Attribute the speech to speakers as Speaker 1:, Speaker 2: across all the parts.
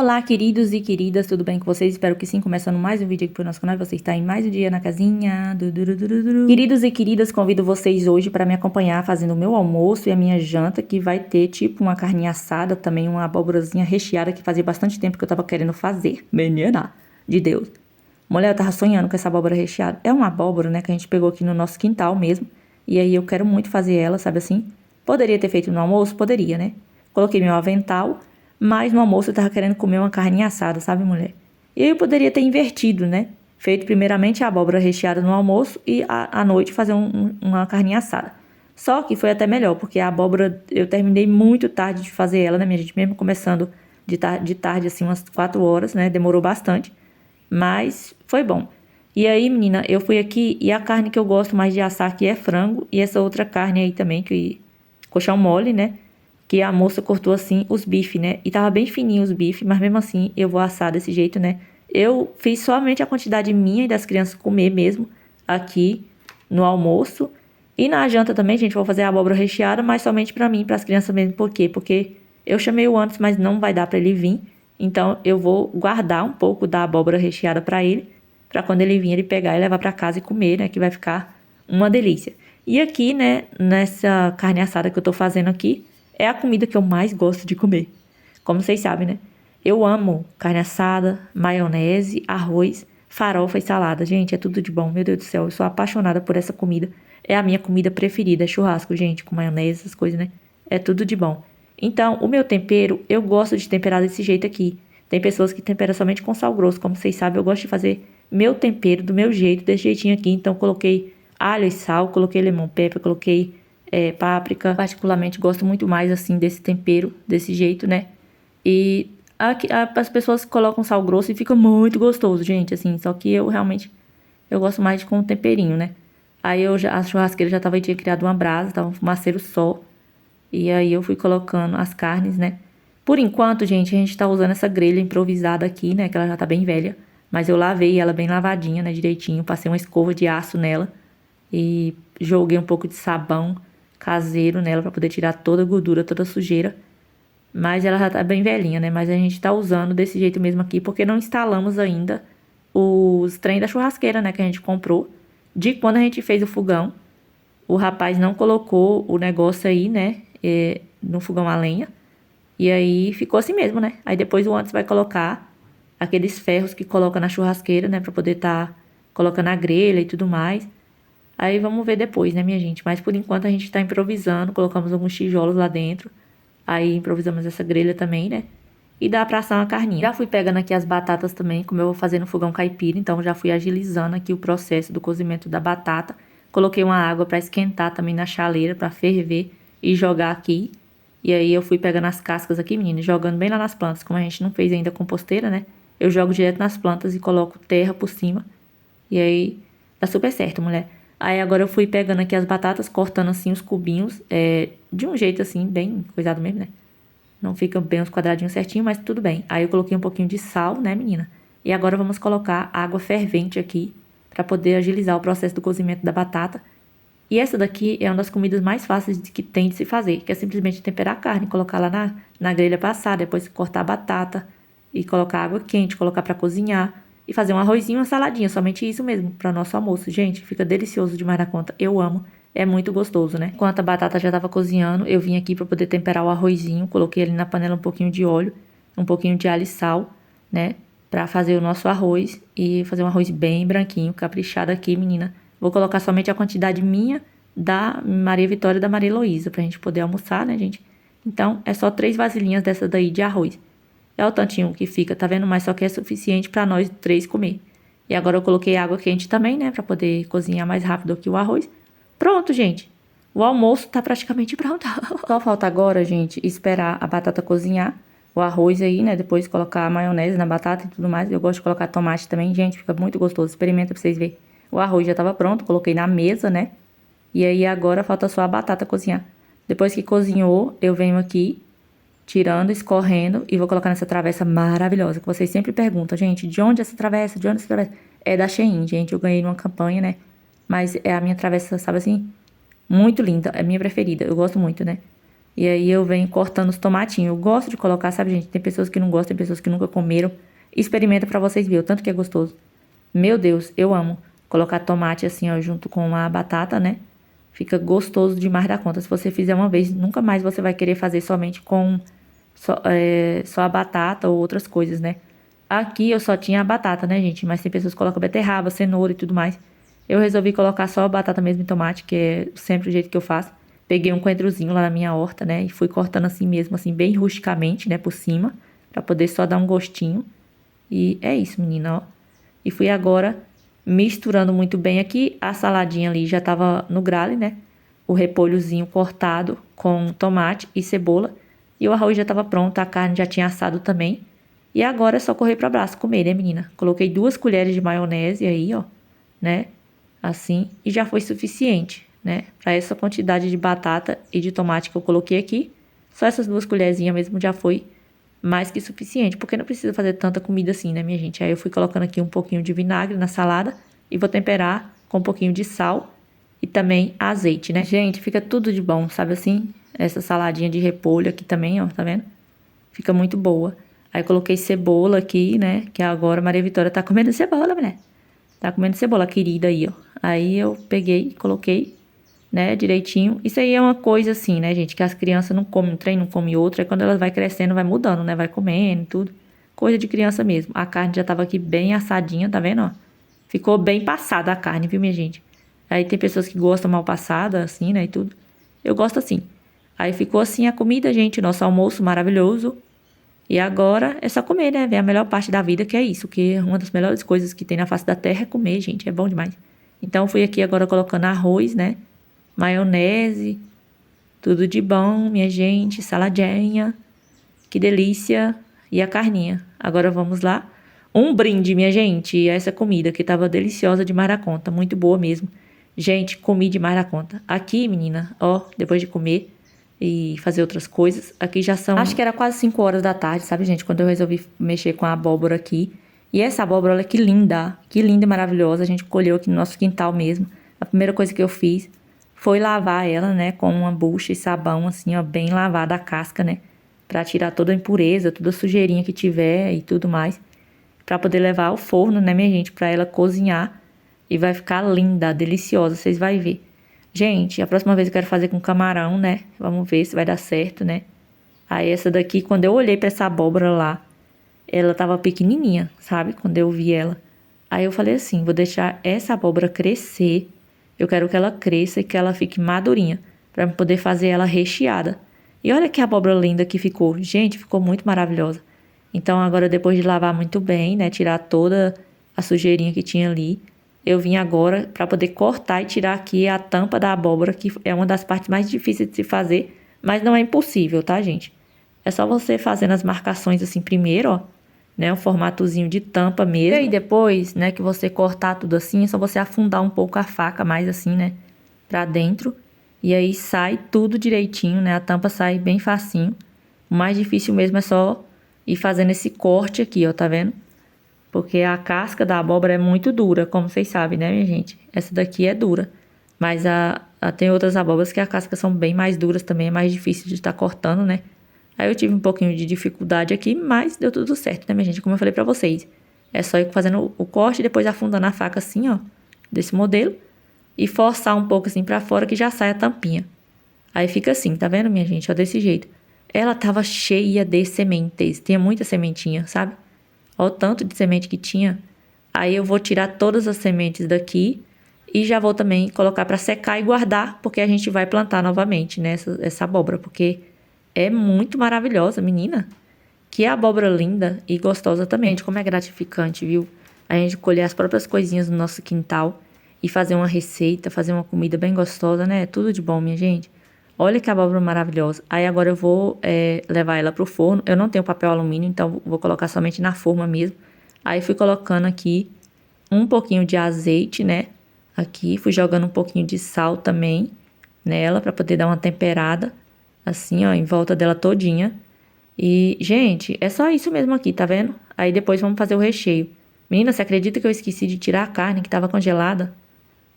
Speaker 1: Olá, queridos e queridas, tudo bem com vocês? Espero que sim, começando mais um vídeo aqui pro nosso canal. Você está em mais um dia na casinha. Queridos e queridas, convido vocês hoje para me acompanhar fazendo o meu almoço e a minha janta, que vai ter tipo uma carninha assada, também uma abóborazinha recheada, que fazia bastante tempo que eu tava querendo fazer. Menina de Deus. Mulher, eu tava sonhando com essa abóbora recheada. É uma abóbora, né, que a gente pegou aqui no nosso quintal mesmo. E aí eu quero muito fazer ela, sabe assim? Poderia ter feito no almoço? Poderia, né? Coloquei meu avental. Mas no almoço eu tava querendo comer uma carninha assada, sabe, mulher? E aí eu poderia ter invertido, né? Feito primeiramente a abóbora recheada no almoço e à noite fazer uma carninha assada. Só que foi até melhor, porque a abóbora eu terminei muito tarde de fazer ela, né, minha gente? Mesmo começando de tarde, assim, umas 4 horas, né? Demorou bastante, mas foi bom. E aí, menina, eu fui aqui e a carne que eu gosto mais de assar aqui é frango. E essa outra carne aí também, colchão mole, né? Que a moça cortou assim os bifes, né? E tava bem fininho os bifes, mas mesmo assim eu vou assar desse jeito, né? Eu fiz somente a quantidade minha e das crianças comer mesmo aqui no almoço. E na janta também, gente, vou fazer a abóbora recheada, mas somente pra mim, pras crianças mesmo. Por quê? Porque eu chamei o antes, mas não vai dar pra ele vir. Então eu vou guardar um pouco da abóbora recheada pra ele, pra quando ele vir ele pegar e levar pra casa e comer, né? Que vai ficar uma delícia. E aqui, né, nessa carne assada que eu tô fazendo aqui, é a comida que eu mais gosto de comer. Como vocês sabem, né? Eu amo carne assada, maionese, arroz, farofa e salada. Gente, é tudo de bom. Meu Deus do céu, eu sou apaixonada por essa comida. É a minha comida preferida, é churrasco, gente, com maionese, essas coisas, né? É tudo de bom. Então, o meu tempero, eu gosto de temperar desse jeito aqui. Tem pessoas que temperam somente com sal grosso, como vocês sabem, eu gosto de fazer meu tempero do meu jeito, desse jeitinho aqui. Então, coloquei alho e sal, coloquei lemon pepper, coloquei páprica. Particularmente gosto muito mais assim desse tempero, desse jeito, né? E as pessoas colocam sal grosso e fica muito gostoso, gente, assim. Só que eu realmente, eu gosto mais com o temperinho, né? Aí a churrasqueira já tinha criado uma brasa, tava um fumaceiro só. E aí eu fui colocando as carnes, né? Por enquanto, gente, a gente tá usando essa grelha improvisada aqui, né? Que ela já tá bem velha. Mas eu lavei ela bem lavadinha, né? Direitinho. Passei uma escova de aço nela. E joguei um pouco de sabão caseiro nela para poder tirar toda a gordura, toda a sujeira. Mas ela já tá bem velhinha, né? Mas a gente tá usando desse jeito mesmo aqui, porque não instalamos ainda os trem da churrasqueira, né? Que a gente comprou. De quando a gente fez o fogão. O rapaz não colocou o negócio aí, né? No fogão a lenha. E aí ficou assim mesmo, né? Aí depois o antes vai colocar aqueles ferros que coloca na churrasqueira, né? Pra poder tá colocando a grelha e tudo mais. Aí vamos ver depois, né, minha gente? Mas por enquanto a gente tá improvisando, colocamos alguns tijolos lá dentro. Aí improvisamos essa grelha também, né? E dá pra assar uma carninha. Já fui pegando aqui as batatas também, como eu vou fazer no fogão caipira. Então já fui agilizando aqui o processo do cozimento da batata. Coloquei uma água pra esquentar também na chaleira, pra ferver e jogar aqui. E aí eu fui pegando as cascas aqui, menina, e jogando bem lá nas plantas. Como a gente não fez ainda composteira, né? Eu jogo direto nas plantas e coloco terra por cima. E aí dá super certo, mulher. Aí agora eu fui pegando aqui as batatas, cortando assim os cubinhos, de um jeito assim, bem coisado mesmo, né? Não fica bem os quadradinhos certinho, mas tudo bem. Aí eu coloquei um pouquinho de sal, né, menina? E agora vamos colocar água fervente aqui, pra poder agilizar o processo do cozimento da batata. E essa daqui é uma das comidas mais fáceis que tem de se fazer, que é simplesmente temperar a carne, colocar lá na grelha passar, depois cortar a batata e colocar água quente, colocar pra cozinhar. E fazer um arrozinho e uma saladinha, somente isso mesmo, para o nosso almoço. Gente, fica delicioso demais da conta. Eu amo, é muito gostoso, né? Enquanto a batata já tava cozinhando, eu vim aqui para poder temperar o arrozinho. Coloquei ali na panela um pouquinho de óleo, um pouquinho de alho e sal, né? Para fazer o nosso arroz e fazer um arroz bem branquinho, caprichado aqui, menina. Vou colocar somente a quantidade minha, da Maria Vitória e da Maria Heloísa, pra gente poder almoçar, né, gente? Então, é só 3 vasilhinhas dessa daí de arroz. É o tantinho que fica, tá vendo? Mas só que é suficiente pra nós 3 comer. E agora eu coloquei água quente também, né? Pra poder cozinhar mais rápido que o arroz. Pronto, gente. O almoço tá praticamente pronto. Só falta agora, gente, esperar a batata cozinhar. O arroz aí, né? Depois colocar a maionese na batata e tudo mais. Eu gosto de colocar tomate também, gente. Fica muito gostoso. Experimenta pra vocês verem. O arroz já tava pronto. Coloquei na mesa, né? E aí agora falta só a batata cozinhar. Depois que cozinhou, eu venho aqui tirando, escorrendo e vou colocar nessa travessa maravilhosa, que vocês sempre perguntam, gente, de onde essa travessa? De onde essa travessa? É da Shein, gente, eu ganhei numa campanha, né? Mas é a minha travessa, sabe assim? Muito linda, é a minha preferida, eu gosto muito, né? E aí eu venho cortando os tomatinhos. Eu gosto de colocar, sabe, gente? Tem pessoas que não gostam, tem pessoas que nunca comeram. Experimenta pra vocês verem o tanto que é gostoso. Meu Deus, eu amo colocar tomate assim, ó, junto com a batata, né? Fica gostoso demais da conta. Se você fizer uma vez, nunca mais você vai querer fazer somente com só a batata ou outras coisas, né? Aqui eu só tinha a batata, né, gente? Mas tem pessoas que colocam beterraba, cenoura e tudo mais. Eu resolvi colocar só a batata mesmo e tomate, que é sempre o jeito que eu faço. Peguei um coentrozinho lá na minha horta, né? E fui cortando assim mesmo, assim, bem rusticamente, né? Por cima, pra poder só dar um gostinho. E é isso, menina, ó. E fui agora misturando muito bem aqui. A saladinha ali já tava no grale, né? O repolhozinho cortado com tomate e cebola. E o arroz já tava pronto, a carne já tinha assado também. E agora é só correr para braço comer, né, menina? Coloquei 2 colheres de maionese aí, ó, né? Assim, e já foi suficiente, né? Para essa quantidade de batata e de tomate que eu coloquei aqui, só essas 2 colherzinhas mesmo já foi mais que suficiente, porque não precisa fazer tanta comida assim, né, minha gente? Aí eu fui colocando aqui um pouquinho de vinagre na salada e vou temperar com um pouquinho de sal e também azeite, né? Gente, fica tudo de bom, sabe assim? Essa saladinha de repolho aqui também, ó, tá vendo? Fica muito boa. Aí coloquei cebola aqui, né? Que agora a Maria Vitória tá comendo cebola, mulher. Tá comendo cebola, querida aí, ó. Aí eu peguei, coloquei, né, direitinho. Isso aí é uma coisa assim, né, gente? Que as crianças não comem um trem, não comem outro. Aí quando elas vai crescendo, vai mudando, né? Vai comendo tudo. Coisa de criança mesmo. A carne já tava aqui bem assadinha, tá vendo, ó? Ficou bem passada a carne, viu, minha gente? Aí tem pessoas que gostam mal passada, assim, né, e tudo. Eu gosto assim. Aí ficou assim a comida, gente. Nosso almoço maravilhoso. E agora é só comer, né? Ver a melhor parte da vida, que é isso. Que uma das melhores coisas que tem na face da terra é comer, gente. É bom demais. Então, fui aqui agora colocando arroz, né? Maionese. Tudo de bom, minha gente. Saladinha. Que delícia. E a carninha. Agora vamos lá. Um brinde, minha gente. A essa comida que tava deliciosa demais da conta. Muito boa mesmo. Gente, comi demais da conta. Aqui, menina, ó, depois de comer e fazer outras coisas. Aqui já são, acho que era quase 5 horas da tarde, sabe, gente? Quando eu resolvi mexer com a abóbora aqui. E essa abóbora, olha que linda e maravilhosa. A gente colheu aqui no nosso quintal mesmo. A primeira coisa que eu fiz foi lavar ela, né, com uma bucha e sabão, assim, ó, bem lavada a casca, né? Pra tirar toda a impureza, toda a sujeirinha que tiver e tudo mais. Pra poder levar ao forno, né, minha gente? Pra ela cozinhar. E vai ficar linda, deliciosa, vocês vão ver. Gente, a próxima vez eu quero fazer com camarão, né? Vamos ver se vai dar certo, né? Aí essa daqui, quando eu olhei pra essa abóbora lá, ela tava pequenininha, sabe? Quando eu vi ela. Aí eu falei assim, vou deixar essa abóbora crescer. Eu quero que ela cresça e que ela fique madurinha, pra eu poder fazer ela recheada. E olha que abóbora linda que ficou. Gente, ficou muito maravilhosa. Então agora, depois de lavar muito bem, né? Tirar toda a sujeirinha que tinha ali, eu vim agora para poder cortar e tirar aqui a tampa da abóbora, que é uma das partes mais difíceis de se fazer, mas não é impossível, tá, gente? É só você fazendo as marcações assim primeiro, ó, né, um formatozinho de tampa mesmo. E aí depois, né, que você cortar tudo assim, é só você afundar um pouco a faca mais assim, né, pra dentro. E aí sai tudo direitinho, né, a tampa sai bem facinho. O mais difícil mesmo é só ir fazendo esse corte aqui, ó, tá vendo? Porque a casca da abóbora é muito dura, como vocês sabem, né, minha gente? Essa daqui é dura. Mas tem outras abóboras que a casca são bem mais duras também, é mais difícil de estar cortando, né? Aí eu tive um pouquinho de dificuldade aqui, mas deu tudo certo, né, minha gente? Como eu falei pra vocês. É só ir fazendo o corte e depois afundando a faca assim, ó, desse modelo. E forçar um pouco assim pra fora que já sai a tampinha. Aí fica assim, tá vendo, minha gente? Ó, desse jeito. Ela tava cheia de sementes, tinha muita sementinha, sabe? Olha o tanto de semente que tinha. Aí eu vou tirar todas as sementes daqui e já vou também colocar para secar e guardar, porque a gente vai plantar novamente, né, essa abóbora, porque é muito maravilhosa, menina. Que abóbora linda e gostosa também. Gente, como é gratificante, viu? A gente colher as próprias coisinhas no nosso quintal e fazer uma receita, fazer uma comida bem gostosa, né? Tudo de bom, minha gente. Olha que abóbora maravilhosa. Aí agora eu vou levar ela pro forno. Eu não tenho papel alumínio, então vou colocar somente na forma mesmo. Aí fui colocando aqui um pouquinho de azeite, né? Aqui, fui jogando um pouquinho de sal também nela pra poder dar uma temperada. Assim, ó, em volta dela todinha. E, gente, é só isso mesmo aqui, tá vendo? Aí depois vamos fazer o recheio. Menina, você acredita que eu esqueci de tirar a carne que tava congelada?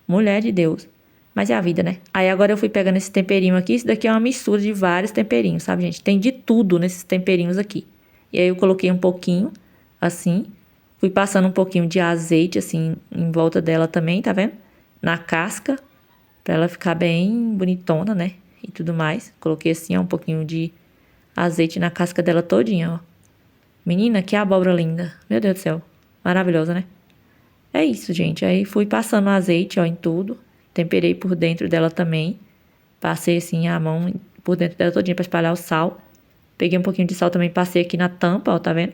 Speaker 1: Mulher de Deus. Mas é a vida, né? Aí agora eu fui pegando esse temperinho aqui. Isso daqui é uma mistura de vários temperinhos, sabe, gente? Tem de tudo nesses temperinhos aqui. E aí eu coloquei um pouquinho, assim. Fui passando um pouquinho de azeite, assim, em volta dela também, tá vendo? Na casca, pra ela ficar bem bonitona, né? E tudo mais. Coloquei assim, ó, um pouquinho de azeite na casca dela todinha, ó. Menina, que abóbora linda. Meu Deus do céu. Maravilhosa, né? É isso, gente. Aí fui passando azeite, ó, em tudo. Temperei por dentro dela também. Passei, assim, a mão por dentro dela todinha pra espalhar o sal. Peguei um pouquinho de sal também, passei aqui na tampa, ó, tá vendo?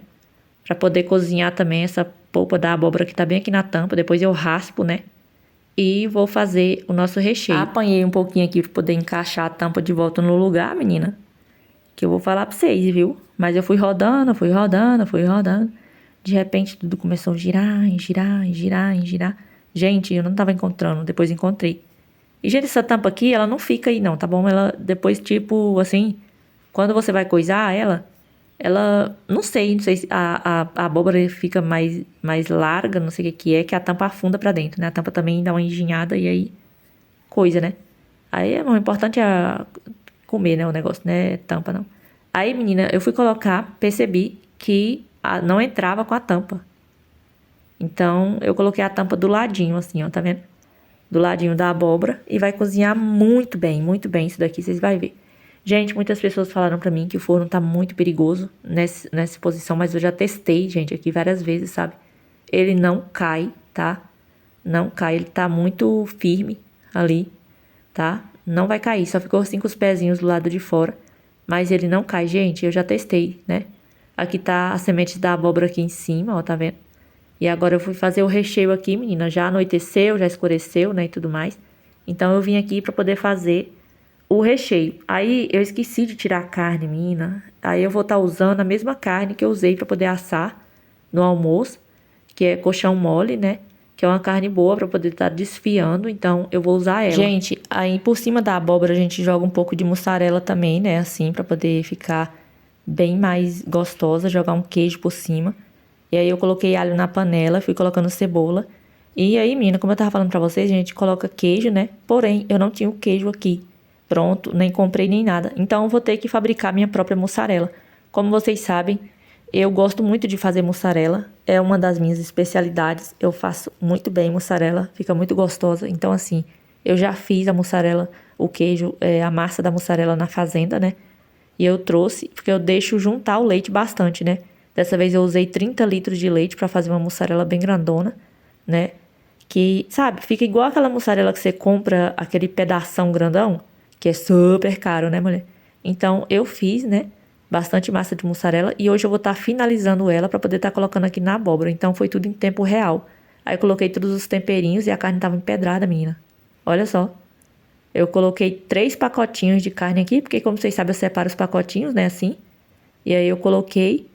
Speaker 1: Pra poder cozinhar também essa polpa da abóbora que tá bem aqui na tampa. Depois eu raspo, né? E vou fazer o nosso recheio. Apanhei um pouquinho aqui pra poder encaixar a tampa de volta no lugar, menina. Que eu vou falar pra vocês, viu? Mas eu fui rodando, fui rodando, fui rodando. De repente tudo começou a girar, e girar, e girar, e girar. Gente, eu não tava encontrando, depois encontrei. E, gente, essa tampa aqui, ela não fica aí não, tá bom? Ela depois, tipo, assim, quando você vai coisar ela, não sei se a abóbora fica mais larga, não sei o que é, que a tampa afunda pra dentro, né? A tampa também dá uma enginhada e aí, coisa, né? Aí, o importante é comer, né, o negócio, né? Tampa, não. Aí, menina, eu fui colocar, percebi que não entrava com a tampa. Então, eu coloquei a tampa do ladinho, assim, ó, tá vendo? Do ladinho da abóbora e vai cozinhar muito bem isso daqui, vocês vão ver. Gente, muitas pessoas falaram pra mim que o forno tá muito perigoso nessa posição, mas eu já testei, gente, aqui várias vezes, sabe? Ele não cai, tá? Não cai, ele tá muito firme ali, tá? Não vai cair, só ficou assim com os pezinhos do lado de fora, mas ele não cai, gente, eu já testei, né? Aqui tá a semente da abóbora aqui em cima, ó, tá vendo? E agora eu fui fazer o recheio aqui, menina. Já anoiteceu, já escureceu, né, e tudo mais. Então eu vim aqui pra poder fazer o recheio. Aí eu esqueci de tirar a carne, menina. Aí eu vou estar usando a mesma carne que eu usei pra poder assar no almoço, que é colchão mole, né? Que é uma carne boa pra poder estar desfiando, então eu vou usar ela. Gente, aí por cima da abóbora a gente joga um pouco de mussarela também, né? Assim, pra poder ficar bem mais gostosa, jogar um queijo por cima. E aí eu coloquei alho na panela, fui colocando cebola. E aí, menina, como eu tava falando pra vocês, a gente coloca queijo, né? Porém, eu não tinha o queijo aqui pronto, nem comprei nem nada. Então, eu vou ter que fabricar minha própria mussarela. Como vocês sabem, eu gosto muito de fazer mussarela. É uma das minhas especialidades. Eu faço muito bem mussarela, fica muito gostosa. Então, assim, eu já fiz a mussarela, o queijo, a massa da mussarela na fazenda, né? E eu trouxe, porque eu deixo juntar o leite bastante, né? Dessa vez eu usei 30 litros de leite pra fazer uma mussarela bem grandona, né? Que, sabe, fica igual aquela mussarela que você compra, aquele pedação grandão, que é super caro, né, mulher? Então, eu fiz, né, bastante massa de mussarela e hoje eu vou estar finalizando ela pra poder estar colocando aqui na abóbora. Então, foi tudo em tempo real. Aí eu coloquei todos os temperinhos e a carne tava empedrada, menina. Olha só. Eu coloquei 3 pacotinhos de carne aqui, porque como vocês sabem, eu separo os pacotinhos, né, assim. E aí eu coloquei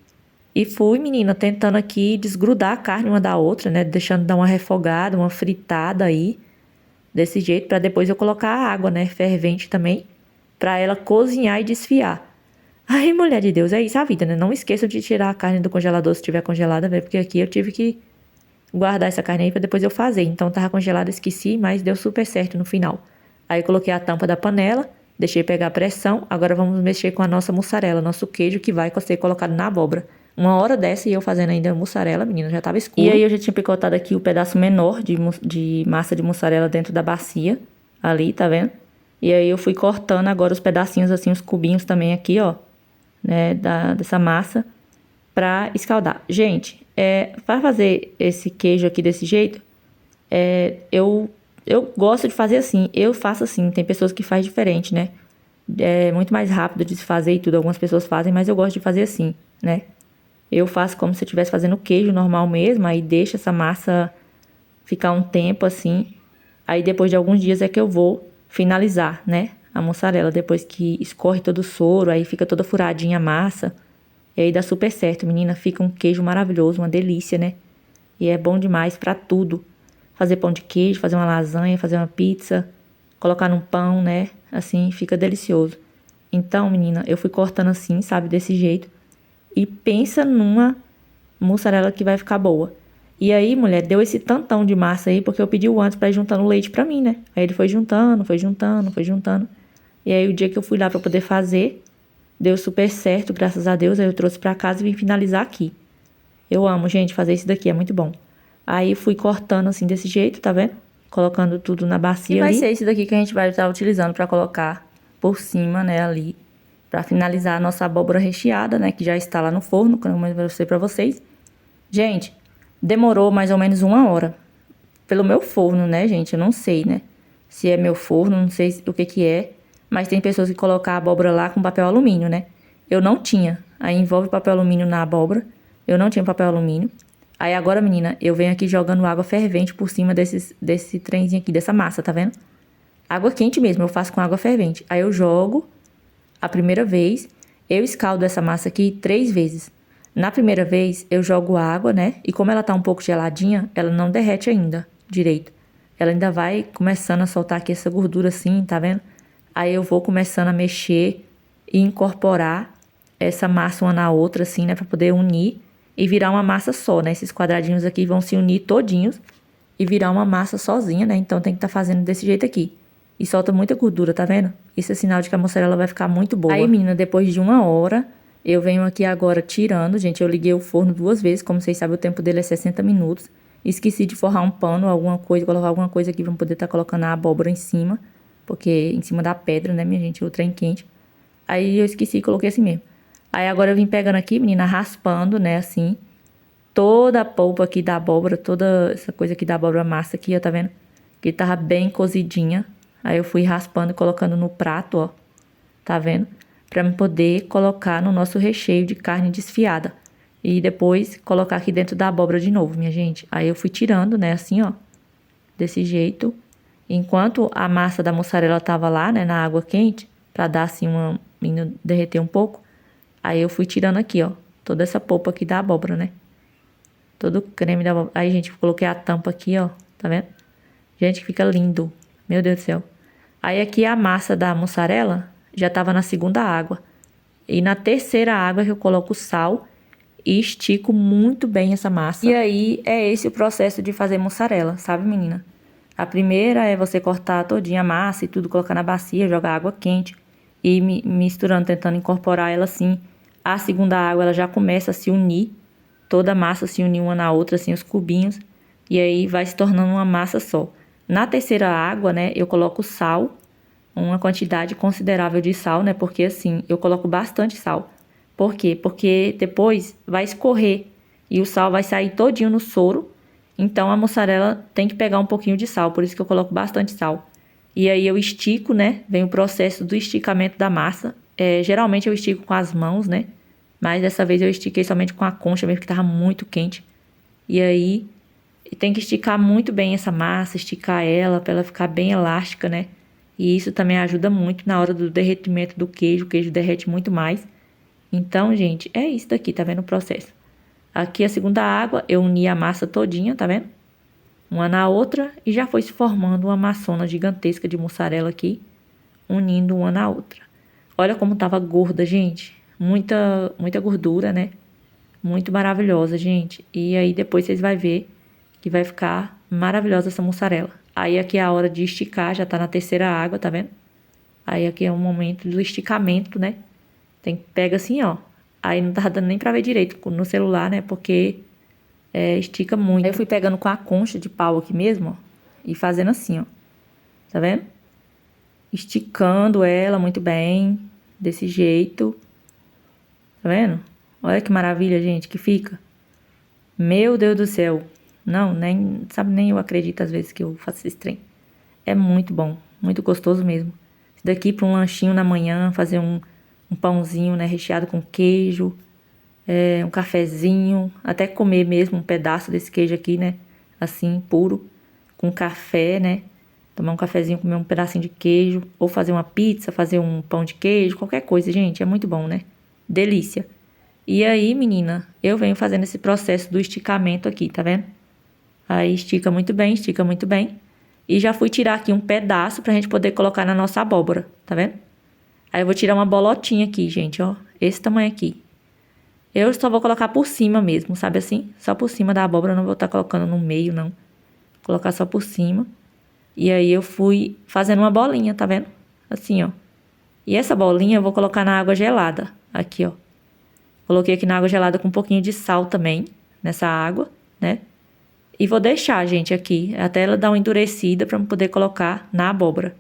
Speaker 1: e fui, menina, tentando aqui desgrudar a carne uma da outra, né? Deixando dar uma refogada, uma fritada aí. Desse jeito, pra depois eu colocar a água, né? Fervente também. Pra ela cozinhar e desfiar. Ai, mulher de Deus, é isso a vida, né? Não esqueçam de tirar a carne do congelador se estiver congelada, velho. Porque aqui eu tive que guardar essa carne aí pra depois eu fazer. Então tava congelada, esqueci, mas deu super certo no final. Aí eu coloquei a tampa da panela, deixei pegar a pressão. Agora vamos mexer com a nossa mussarela, nosso queijo que vai ser colocado na abóbora. Uma hora dessa e eu fazendo ainda mussarela, menina, já tava escuro. E aí eu já tinha picotado aqui o pedaço menor de massa de mussarela dentro da bacia, ali, tá vendo? E aí eu fui cortando agora os pedacinhos assim, os cubinhos também aqui, ó, né, dessa massa, pra escaldar. Gente, pra fazer esse queijo aqui desse jeito, eu gosto de fazer assim, eu faço assim, tem pessoas que fazem diferente, né? É muito mais rápido de se fazer e tudo, algumas pessoas fazem, mas eu gosto de fazer assim, né? Eu faço como se eu estivesse fazendo queijo normal mesmo, aí deixo essa massa ficar um tempo assim. Aí depois de alguns dias é que eu vou finalizar, né? A mussarela, depois que escorre todo o soro, aí fica toda furadinha a massa. E aí dá super certo, menina, fica um queijo maravilhoso, uma delícia, né? E é bom demais pra tudo. Fazer pão de queijo, fazer uma lasanha, fazer uma pizza, colocar num pão, né? Assim, fica delicioso. Então, menina, eu fui cortando assim, sabe, desse jeito. E pensa numa mussarela que vai ficar boa. E aí, mulher, deu esse tantão de massa aí, porque eu pedi o antes pra ir juntando leite pra mim, né? Aí ele foi juntando, foi juntando, foi juntando. E aí, o dia que eu fui lá pra poder fazer, deu super certo, graças a Deus. Aí eu trouxe pra casa e vim finalizar aqui. Eu amo, gente, fazer isso daqui, é muito bom. Aí fui cortando assim desse jeito, tá vendo? Colocando tudo na bacia ali. E vai ser esse daqui que a gente vai estar utilizando pra colocar por cima, né, ali. Pra finalizar a nossa abóbora recheada, né, que já está lá no forno, como eu mostrei pra vocês. Gente, demorou mais ou menos 1 hora. Pelo meu forno, né, gente? Eu não sei, né? Se é meu forno, não sei o que que é. Mas tem pessoas que colocam a abóbora lá com papel alumínio, né? Eu não tinha. Aí envolve papel alumínio na abóbora. Eu não tinha papel alumínio. Aí agora, menina, eu venho aqui jogando água fervente por cima desse trenzinho aqui, dessa massa, tá vendo? Água quente mesmo, eu faço com água fervente. Aí eu jogo a primeira vez, eu escaldo essa massa aqui 3 vezes. Na primeira vez, eu jogo água, né? E como ela tá um pouco geladinha, ela não derrete ainda direito. Ela ainda vai começando a soltar aqui essa gordura assim, tá vendo? Aí eu vou começando a mexer e incorporar essa massa uma na outra, assim, né? Pra poder unir e virar uma massa só, né? Esses quadradinhos aqui vão se unir todinhos e virar uma massa sozinha, né? Então tem que estar fazendo desse jeito aqui. E solta muita gordura, tá vendo? Isso é sinal de que a mussarela vai ficar muito boa. Aí, menina, depois de 1 hora, eu venho aqui agora tirando. Gente, eu liguei o forno 2 vezes. Como vocês sabem, o tempo dele é 60 minutos. Esqueci de forrar um pano, alguma coisa, colocar alguma coisa aqui pra poder estar colocando a abóbora em cima. Porque em cima da pedra, né, minha gente? O trem quente. Aí eu esqueci e coloquei assim mesmo. Aí agora eu vim pegando aqui, menina, raspando, né, assim, toda a polpa aqui da abóbora, toda essa coisa aqui da abóbora massa aqui, ó, tá vendo? Que tava bem cozidinha. Aí eu fui raspando e colocando no prato, ó, tá vendo? Pra poder colocar no nosso recheio de carne desfiada. E depois colocar aqui dentro da abóbora de novo, minha gente. Aí eu fui tirando, né, assim, ó, desse jeito. Enquanto a massa da mussarela tava lá, né, na água quente, pra dar assim uma, derreter um pouco. Aí eu fui tirando aqui, ó, toda essa polpa aqui da abóbora, né? Todo o creme da abóbora. Aí, gente, coloquei a tampa aqui, ó, tá vendo? Gente, fica lindo. Meu Deus do céu. Aí aqui a massa da mussarela já tava na segunda água. E na terceira água que eu coloco sal e estico muito bem essa massa. E aí é esse o processo de fazer mussarela, sabe, menina? A primeira é você cortar todinha a massa e tudo, colocar na bacia, jogar água quente e misturando, tentando incorporar ela assim. A segunda água, ela já começa a se unir, toda a massa se unir uma na outra, assim, os cubinhos, e aí vai se tornando uma massa só. Na terceira água, né, eu coloco sal, uma quantidade considerável de sal, né, porque assim, eu coloco bastante sal. Por quê? Porque depois vai escorrer e o sal vai sair todinho no soro, então a mussarela tem que pegar um pouquinho de sal, por isso que eu coloco bastante sal. E aí eu estico, né, vem o processo do esticamento da massa. Geralmente eu estico com as mãos, né? Mas dessa vez eu estiquei somente com a concha mesmo, que tava muito quente. E aí tem que esticar muito bem essa massa, esticar ela pra ela ficar bem elástica, né? E isso também ajuda muito na hora do derretimento do queijo. O queijo derrete muito mais. Então, gente, é isso daqui, tá vendo o processo? Aqui a segunda água, eu uni a massa todinha, tá vendo? Uma na outra e já foi se formando uma maçona gigantesca de mussarela aqui, unindo uma na outra. Olha como tava gorda, gente. Muita gordura, né? Muito maravilhosa, gente. E aí depois vocês vão ver que vai ficar maravilhosa essa mussarela. Aí aqui é a hora de esticar, já tá na terceira água, tá vendo? Aí aqui é o momento do esticamento, né? Pega assim, ó. Aí não tá dando nem pra ver direito no celular, né? Porque estica muito. Aí eu fui pegando com a concha de pau aqui mesmo, ó. E fazendo assim, ó. Tá vendo? Esticando ela muito bem, desse jeito. Tá vendo? Olha que maravilha, gente, que fica. Meu Deus do céu. Não, nem eu acredito às vezes que eu faço esse trem. É muito bom, muito gostoso mesmo. Isso daqui para um lanchinho na manhã, fazer um pãozinho, né, recheado com queijo, um cafezinho, até comer mesmo um pedaço desse queijo aqui, né, assim, puro, com café, né. Tomar um cafezinho, comer um pedacinho de queijo, ou fazer uma pizza, fazer um pão de queijo, qualquer coisa, gente, é muito bom, né? Delícia. E aí, menina, eu venho fazendo esse processo do esticamento aqui, tá vendo? Aí estica muito bem, estica muito bem. E já fui tirar aqui um pedaço pra gente poder colocar na nossa abóbora, tá vendo? Aí eu vou tirar uma bolotinha aqui, gente, ó, esse tamanho aqui. Eu só vou colocar por cima mesmo, sabe assim? Só por cima da abóbora, não vou estar colocando no meio, não. Vou colocar só por cima. E aí eu fui fazendo uma bolinha, tá vendo? Assim, ó. E essa bolinha eu vou colocar na água gelada. Aqui, ó. Coloquei aqui na água gelada com um pouquinho de sal também, nessa água, né? E vou deixar, gente, aqui, até ela dar uma endurecida pra eu poder colocar na abóbora.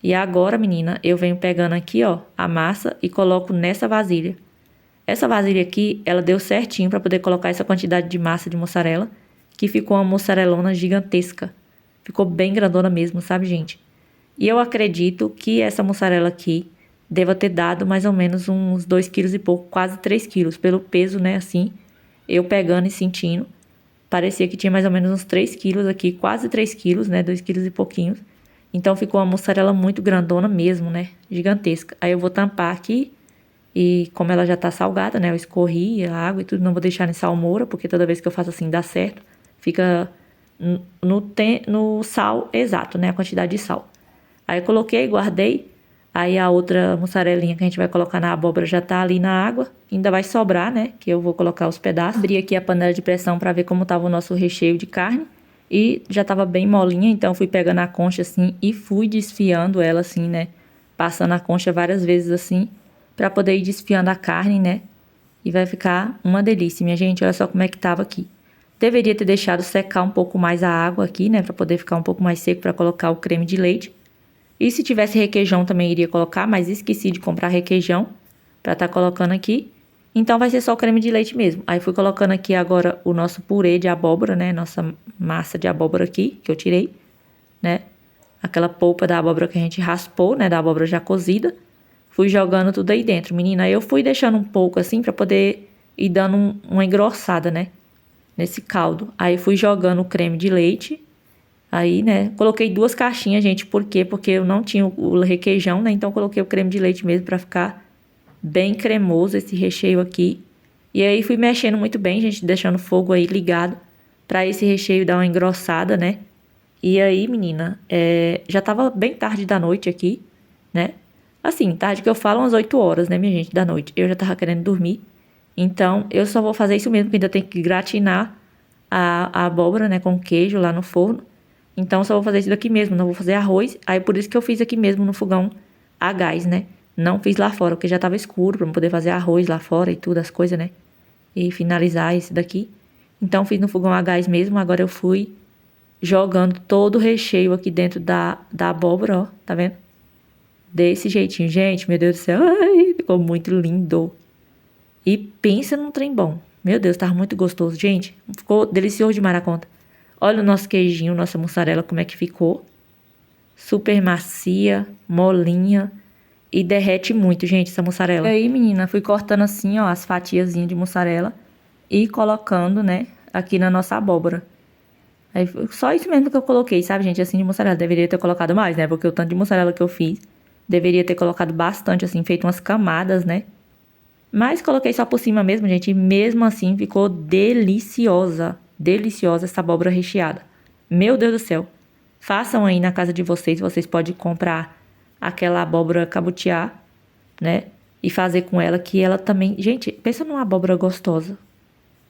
Speaker 1: E agora, menina, eu venho pegando aqui, ó, a massa e coloco nessa vasilha. Essa vasilha aqui, ela deu certinho pra poder colocar essa quantidade de massa de mussarela, que ficou uma mussarelona gigantesca. Ficou bem grandona mesmo, sabe, gente? E eu acredito que essa mussarela aqui deva ter dado mais ou menos uns 2 quilos e pouco, quase 3 quilos, pelo peso, né, assim, eu pegando e sentindo. Parecia que tinha mais ou menos uns 3 quilos aqui, quase 3 quilos, né, 2 quilos e pouquinhos. Então ficou uma mussarela muito grandona mesmo, né, gigantesca. Aí eu vou tampar aqui e como ela já tá salgada, né, eu escorri a água e tudo, não vou deixar em salmoura, porque toda vez que eu faço assim dá certo. Fica no sal exato, né, a quantidade de sal. Aí eu coloquei, guardei. Aí a outra mussarelinha que a gente vai colocar na abóbora já tá ali na água. Ainda vai sobrar, né? Que eu vou colocar os pedaços. Abri aqui a panela de pressão pra ver como tava o nosso recheio de carne. E já tava bem molinha, então fui pegando a concha assim e fui desfiando ela assim, né? Passando a concha várias vezes assim, pra poder ir desfiando a carne, né? E vai ficar uma delícia, minha gente. Olha só como é que tava aqui. Deveria ter deixado secar um pouco mais a água aqui, né? Pra poder ficar um pouco mais seco pra colocar o creme de leite. E se tivesse requeijão também iria colocar, mas esqueci de comprar requeijão pra tá colocando aqui. Então vai ser só o creme de leite mesmo. Aí fui colocando aqui agora o nosso purê de abóbora, né? Nossa massa de abóbora aqui, que eu tirei, né? Aquela polpa da abóbora que a gente raspou, né? Da abóbora já cozida. Fui jogando tudo aí dentro, menina. Aí eu fui deixando um pouco assim pra poder ir dando uma engrossada, né? Nesse caldo. Aí fui jogando o creme de leite. Aí, né, coloquei 2 caixinhas, gente. Por quê? Porque eu não tinha o requeijão, né? Então, coloquei o creme de leite mesmo pra ficar bem cremoso esse recheio aqui. E aí, fui mexendo muito bem, gente, deixando o fogo aí ligado pra esse recheio dar uma engrossada, né? E aí, menina, já tava bem tarde da noite aqui, né? Assim, tarde que eu falo, umas 8 horas, né, minha gente, da noite. Eu já tava querendo dormir. Então, eu só vou fazer isso mesmo, porque ainda tem que gratinar a abóbora, né, com queijo lá no forno. Então, só vou fazer isso daqui mesmo, não vou fazer arroz. Aí, por isso que eu fiz aqui mesmo no fogão a gás, né? Não fiz lá fora, porque já tava escuro pra não poder fazer arroz lá fora e tudo, as coisas, né? E finalizar esse daqui. Então, fiz no fogão a gás mesmo. Agora eu fui jogando todo o recheio aqui dentro da abóbora, ó. Tá vendo? Desse jeitinho. Gente, meu Deus do céu. Ai, ficou muito lindo. E pensa num trem bom. Meu Deus, tava muito gostoso. Gente, ficou delicioso demais na conta. Olha o nosso queijinho, nossa mussarela, como é que ficou. Super macia, molinha. E derrete muito, gente, essa mussarela. E aí, menina, fui cortando assim, ó, as fatiazinhas de mussarela. E colocando, né, aqui na nossa abóbora. Aí, só isso mesmo que eu coloquei, sabe, gente, assim, de mussarela. Deveria ter colocado mais, né, porque o tanto de mussarela que eu fiz. Deveria ter colocado bastante, assim, feito umas camadas, né. Mas coloquei só por cima mesmo, gente. E mesmo assim ficou deliciosa. Deliciosa essa abóbora recheada. Meu Deus do céu. Façam aí na casa de vocês. Vocês podem comprar aquela abóbora cabutiá, né? E fazer com ela que ela também... Gente, pensa numa abóbora gostosa.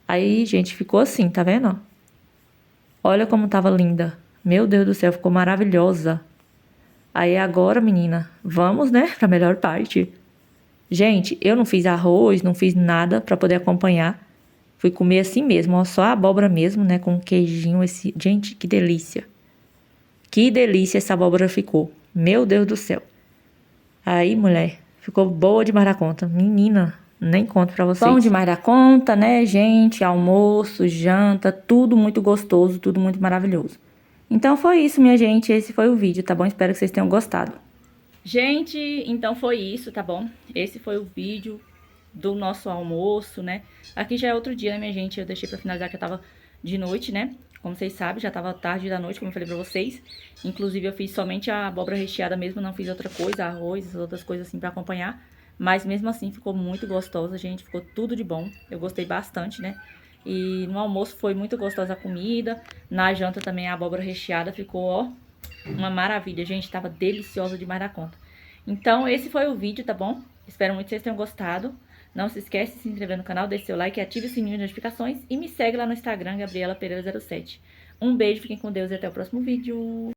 Speaker 1: Aí, gente, ficou assim, tá vendo? Olha como tava linda. Meu Deus do céu, ficou maravilhosa. Aí agora, menina, vamos, né, pra melhor parte. Gente, eu não fiz arroz, não fiz nada pra poder acompanhar. Fui comer assim mesmo, ó, só a abóbora mesmo, né, com queijinho, esse... Gente, que delícia. Que delícia essa abóbora ficou. Meu Deus do céu. Aí, mulher, ficou boa demais da conta. Menina, nem conto pra vocês. Bom demais da conta, né, gente? Almoço, janta, tudo muito gostoso, tudo muito maravilhoso. Então foi isso, minha gente. Esse foi o vídeo, tá bom? Espero que vocês tenham gostado. Gente, então foi isso, tá bom? Esse foi o vídeo do nosso almoço, né? Aqui já é outro dia, né, minha gente? Eu deixei pra finalizar que eu tava de noite, né? Como vocês sabem, já tava tarde da noite, como eu falei pra vocês. Inclusive, eu fiz somente a abóbora recheada mesmo, não fiz outra coisa, arroz, outras coisas assim pra acompanhar. Mas mesmo assim, ficou muito gostosa, gente. Ficou tudo de bom. Eu gostei bastante, né? E no almoço foi muito gostosa a comida. Na janta também a abóbora recheada ficou, ó, uma maravilha, gente. Tava deliciosa demais da conta. Então, esse foi o vídeo, tá bom? Espero muito que vocês tenham gostado. Não se esquece de se inscrever no canal, deixe seu like, ative o sininho de notificações e me segue lá no Instagram, Gabriela Pereira 07. Um beijo, fiquem com Deus e até o próximo vídeo.